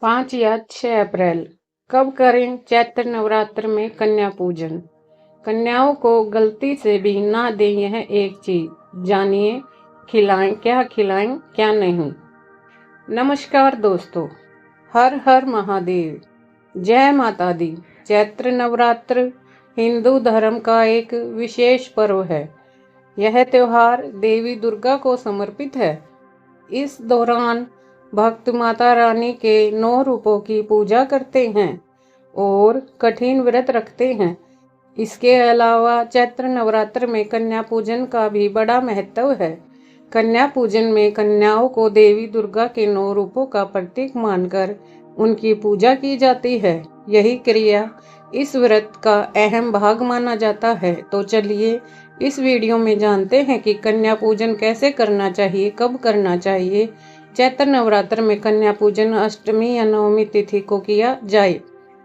5 या 6 अप्रैल। कब करें चैत्र नवरात्र में कन्या पूजन। कन्याओं को गलती से भी ना दें यह एक चीज। जानिए खिलाएं क्या नहीं। नमस्कार दोस्तों, हर हर महादेव, जय माता दी। चैत्र नवरात्र हिंदू धर्म का एक विशेष पर्व है। यह त्योहार देवी दुर्गा को समर्पित है। इस दौरान भक्त माता रानी के 9 रूपों की पूजा करते हैं और कठिन व्रत रखते हैं। इसके अलावा चैत्र नवरात्र में कन्या पूजन का भी बड़ा महत्व है। कन्या पूजन में कन्याओं को देवी दुर्गा के 9 रूपों का प्रतीक मानकर उनकी पूजा की जाती है। यही क्रिया इस व्रत का अहम भाग माना जाता है। तो चलिए इस वीडियो में जानते हैं कि कन्या पूजन कैसे करना चाहिए, कब करना चाहिए। चैत्र नवरात्र में कन्या पूजन अष्टमी या नवमी तिथि को किया जाए।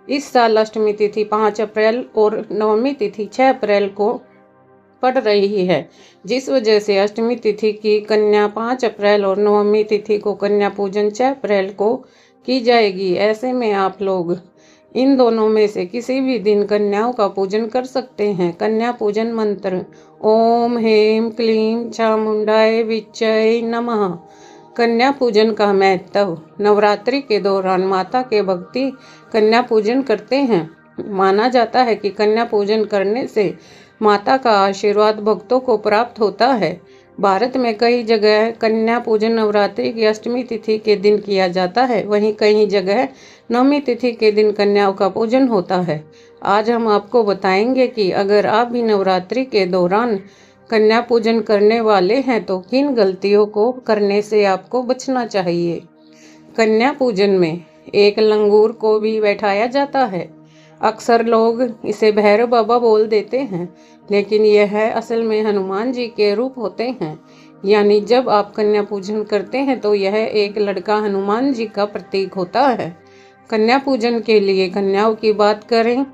इस साल अष्टमी तिथि 5 अप्रैल और नवमी तिथि 6 अप्रैल को पड़ रही है, जिस वजह से अष्टमी तिथि की कन्या 5 अप्रैल और नवमी तिथि को कन्या पूजन 6 अप्रैल को की जाएगी। ऐसे में आप लोग इन दोनों में से किसी भी दिन कन्याओं का पूजन कर सकते हैं। कन्या पूजन मंत्र: ओम हेम क्लीम चामुंडाय विच्चय नमः। कन्या पूजन का महत्व: नवरात्रि के दौरान माता के भक्ति कन्या पूजन करते हैं। माना जाता है कि कन्या पूजन करने से माता का आशीर्वाद भक्तों को प्राप्त होता है। भारत में कई जगह कन्या पूजन नवरात्रि की अष्टमी तिथि के दिन किया जाता है, वहीं कई जगह नवमी तिथि के दिन कन्याओं का पूजन होता है। आज हम आपको बताएंगे कि अगर आप भी नवरात्रि के दौरान कन्या पूजन करने वाले हैं तो किन गलतियों को करने से आपको बचना चाहिए। कन्या पूजन में एक लंगूर को भी बैठाया जाता है। अक्सर लोग इसे भैरव बाबा बोल देते हैं, लेकिन यह असल में हनुमान जी के रूप होते हैं। यानी जब आप कन्या पूजन करते हैं तो यह एक लड़का हनुमान जी का प्रतीक होता है। कन्या पूजन के लिए कन्याओं की बात करें।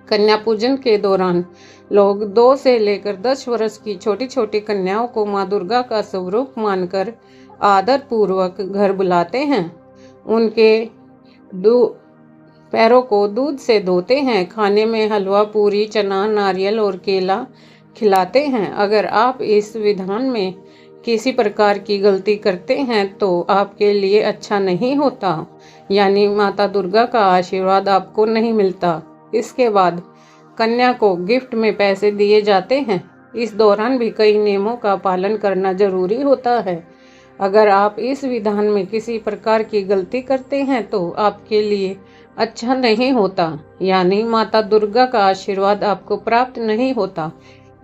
कन्या पूजन के दौरान लोग 2 से लेकर 10 वर्ष की छोटी छोटी कन्याओं को माँ दुर्गा का स्वरूप मानकर आदर पूर्वक घर बुलाते हैं। उनके पैरों को दूध से धोते हैं। खाने में हलवा, पूरी, चना, नारियल और केला खिलाते हैं। अगर आप इस विधान में किसी प्रकार की गलती करते हैं तो आपके लिए अच्छा नहीं होता, यानी माता दुर्गा का आशीर्वाद आपको नहीं मिलता। इसके बाद कन्या को गिफ्ट में पैसे दिए जाते हैं। इस दौरान भी कई नियमों का पालन करना जरूरी होता है। अगर आप इस विधान में किसी प्रकार की गलती करते हैं तो आपके लिए अच्छा नहीं होता, यानी माता दुर्गा का आशीर्वाद आपको प्राप्त नहीं होता।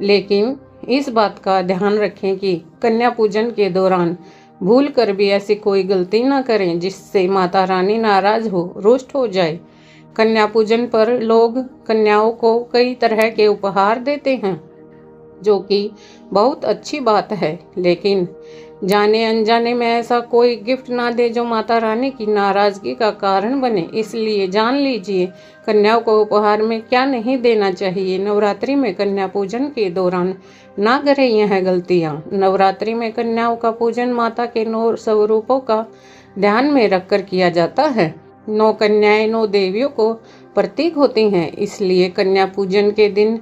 लेकिन इस बात का ध्यान रखें कि कन्या पूजन के दौरान भूल कर भी ऐसी कोई गलती ना करें जिससे माता रानी नाराज हो, रुष्ट हो जाए। कन्या पूजन पर लोग कन्याओं को कई तरह के उपहार देते हैं, जो कि बहुत अच्छी बात है, लेकिन जाने अनजाने में ऐसा कोई गिफ्ट ना दे जो माता रानी की नाराजगी का कारण बने। इसलिए जान लीजिए कन्याओं को उपहार में क्या नहीं देना चाहिए। नवरात्रि में कन्या पूजन के दौरान ना करें यह गलतियां। नवरात्रि में कन्याओं का पूजन माता के 9 स्वरूपों का ध्यान में रखकर किया जाता है। 9 कन्याएं 9 देवियों को प्रतीक होती हैं, इसलिए कन्या पूजन के दिन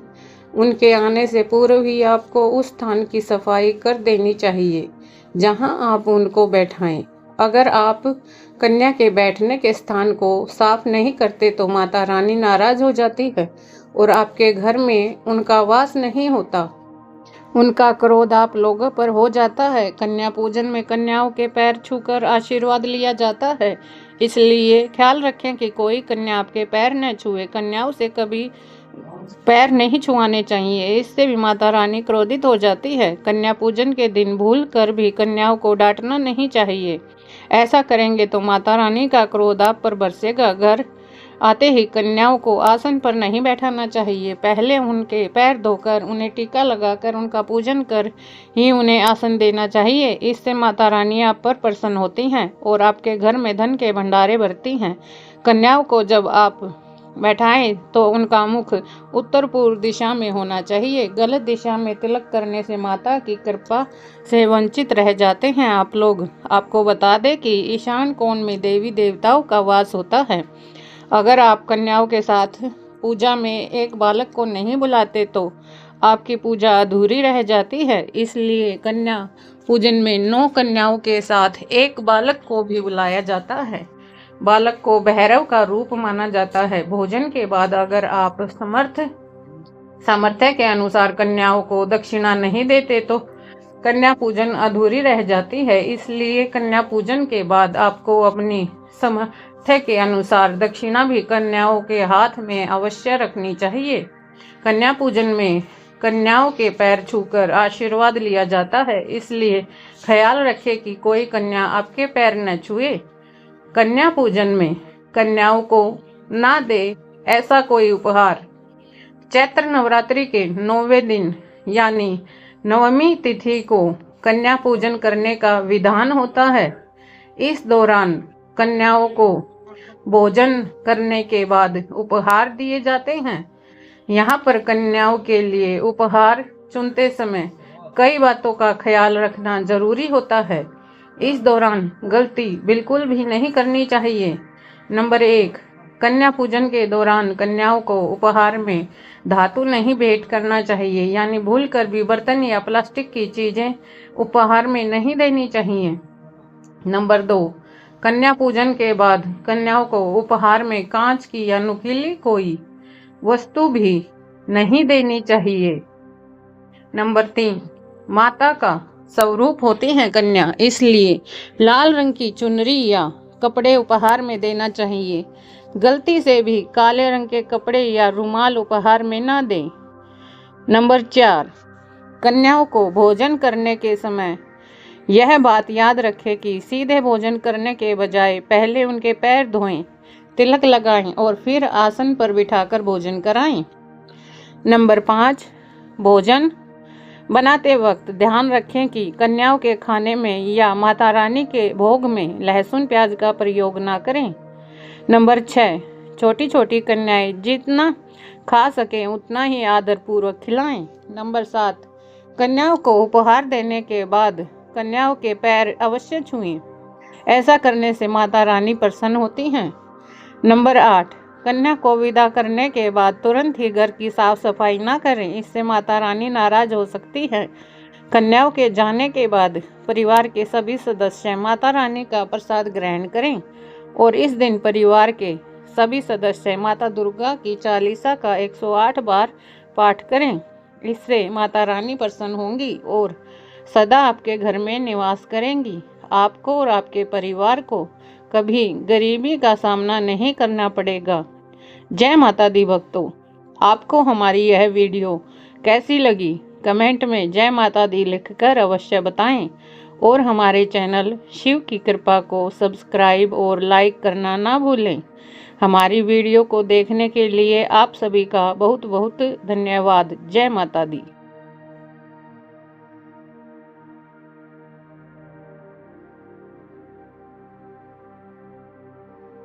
उनके आने से पूर्व ही आपको उस स्थान की सफाई कर देनी चाहिए जहां आप उनको बैठाएं। अगर आप कन्या के बैठने के स्थान को साफ नहीं करते तो माता रानी नाराज हो जाती है और आपके घर में उनका वास नहीं होता। उनका क्रोध आप लोगों पर हो जाता है। कन्या पूजन में कन्याओं के पैर छूकर आशीर्वाद लिया जाता है, इसलिए ख्याल रखें कि कोई कन्या आपके पैर न छुए। कन्याओं से कभी पैर नहीं छुआने चाहिए, इससे भी माता रानी क्रोधित हो जाती है। कन्या पूजन के दिन भूल कर भी कन्याओं को डांटना नहीं चाहिए। ऐसा करेंगे तो माता रानी का क्रोध आप पर बरसेगा। घर आते ही कन्याओं को आसन पर नहीं बैठाना चाहिए। पहले उनके पैर धोकर उन्हें टीका लगाकर उनका पूजन कर ही उन्हें आसन देना चाहिए। इससे माता रानी आप पर प्रसन्न होती हैं और आपके घर में धन के भंडारे भरती हैं। कन्याओं को जब आप बैठाएं तो उनका मुख उत्तर पूर्व दिशा में होना चाहिए। गलत दिशा में तिलक करने से माता की कृपा से वंचित रह जाते हैं आप लोग। आपको बता दें कि ईशान कोण में देवी देवताओं का वास होता है। अगर आप कन्याओं के साथ पूजा में एक बालक को नहीं बुलाते तो आपकी पूजा अधूरी रह जाती है। इसलिए कन्या पूजन में 9 कन्याओं के साथ एक बालक को भी बुलाया जाता है। बालक को भैरव का रूप माना जाता है। भोजन के बाद अगर आप सामर्थ्य के अनुसार कन्याओं को दक्षिणा नहीं देते तो कन्या पूजन अधूरी रह जाती है। इसलिए कन्या पूजन के बाद आपको अपनी सामर्थ्य के अनुसार दक्षिणा भी कन्याओं के हाथ में अवश्य रखनी चाहिए। कन्या पूजन में कन्याओं के पैर छूकर आशीर्वाद लिया जाता है, इसलिए ख्याल रखें कि कोई कन्या आपके पैर न छुए। कन्या पूजन में कन्याओं को ना दे ऐसा कोई उपहार। चैत्र नवरात्रि के 9वें दिन यानी नवमी तिथि को कन्या पूजन करने का विधान होता है। इस दौरान कन्याओं को भोजन करने के बाद उपहार दिए जाते हैं। यहाँ पर कन्याओं के लिए उपहार चुनते समय कई बातों का ख्याल रखना जरूरी होता है। इस दौरान गलती बिल्कुल भी नहीं करनी चाहिए। नंबर 1, कन्या पूजन के दौरान कन्याओं को उपहार में धातु नहीं भेंट करना चाहिए, यानी भूलकर भी बर्तन या प्लास्टिक की चीजें उपहार में नहीं देनी चाहिए। नंबर 2, कन्या पूजन के बाद कन्याओं को उपहार में कांच की या नुकीली कोई वस्तु भी नहीं देनी चाहिए। नंबर 3, माता का स्वरूप होती है कन्या, इसलिए लाल रंग की चुनरी या कपड़े उपहार में देना चाहिए। गलती से भी काले रंग के कपड़े या रुमाल उपहार में ना दें। नंबर 4, कन्याओं को भोजन करने के समय यह बात याद रखें कि सीधे भोजन करने के बजाय पहले उनके पैर धोएं, तिलक लगाएं और फिर आसन पर बिठाकर भोजन कराएं। नंबर 5, भोजन बनाते वक्त ध्यान रखें कि कन्याओं के खाने में या माता रानी के भोग में लहसुन प्याज का प्रयोग ना करें। नंबर 6, छोटी छोटी कन्याएं जितना खा सकें उतना ही आदरपूर्वक खिलाएं। नंबर 7, कन्याओं को उपहार देने के बाद कन्याओं के पैर अवश्य छुएं। ऐसा करने से माता रानी प्रसन्न होती हैं। नंबर 8, कन्या को विदा करने के बाद तुरंत ही घर की साफ सफाई ना करें, इससे माता रानी नाराज हो सकती है। कन्याओं के जाने के बाद परिवार के सभी सदस्य माता रानी का प्रसाद ग्रहण करें और इस दिन परिवार के सभी सदस्य माता दुर्गा की चालीसा का 108 बार पाठ करें। इससे माता रानी प्रसन्न होंगी और सदा आपके घर में निवास करेंगी। आपको और आपके परिवार को कभी गरीबी का सामना नहीं करना पड़ेगा। जय माता दी भक्तों, आपको हमारी यह वीडियो कैसी लगी कमेंट में जय माता दी लिखकर अवश्य बताएं और हमारे चैनल शिव की कृपा को सब्सक्राइब और लाइक करना ना भूलें। हमारी वीडियो को देखने के लिए आप सभी का बहुत बहुत धन्यवाद। जय माता दी।